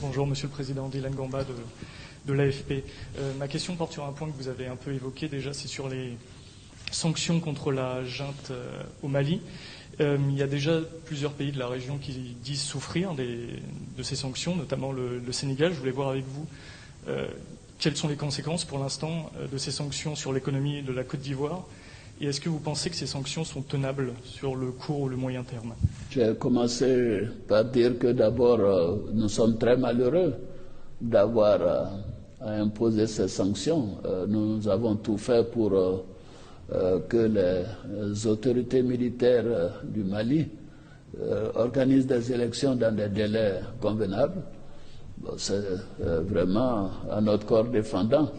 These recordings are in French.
Bonjour Monsieur le Président, Dylan Gamba de l'AFP. Ma question porte sur un point que vous avez un peu évoqué déjà, c'est sur les sanctions contre la junte au Mali. Il y a déjà plusieurs pays de la région qui disent souffrir de ces sanctions, notamment le Sénégal. Je voulais voir avec vous quelles sont les conséquences pour l'instant de ces sanctions sur l'économie de la Côte d'Ivoire. Et est-ce que vous pensez que ces sanctions sont tenables sur le court ou le moyen terme? J'ai commencé par dire que d'abord, nous sommes très malheureux d'avoir à imposer ces sanctions. Nous avons tout fait pour que les autorités militaires du Mali organisent des élections dans des délais convenables. C'est vraiment à notre corps défendant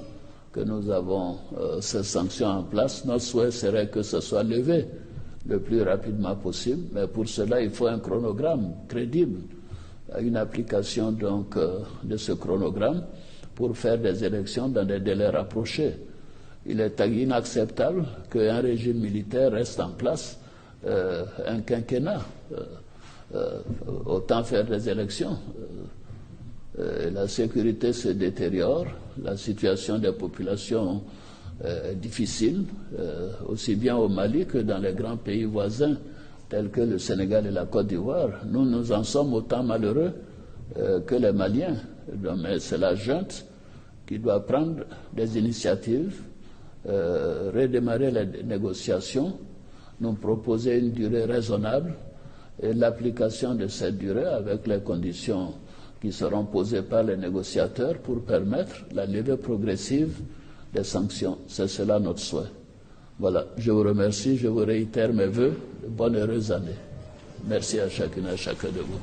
que nous avons ces sanctions en place. Notre souhait serait que ce soit levé le plus rapidement possible, mais pour cela, il faut un chronogramme crédible, une application donc de ce chronogramme pour faire des élections dans des délais rapprochés. Il est inacceptable qu'un régime militaire reste en place un quinquennat. Autant faire des élections. La sécurité se détériore, la situation des populations est difficile, aussi bien au Mali que dans les grands pays voisins tels que le Sénégal et la Côte d'Ivoire. Nous en sommes autant malheureux que les Maliens. Mais c'est la junte qui doit prendre des initiatives, redémarrer les négociations, nous proposer une durée raisonnable et l'application de cette durée avec les conditions qui seront posées par les négociateurs pour permettre la levée progressive des sanctions. C'est cela notre souhait. Voilà, je vous remercie, je vous réitère mes vœux de bonne heureuse année. Merci à chacune et à chacun de vous.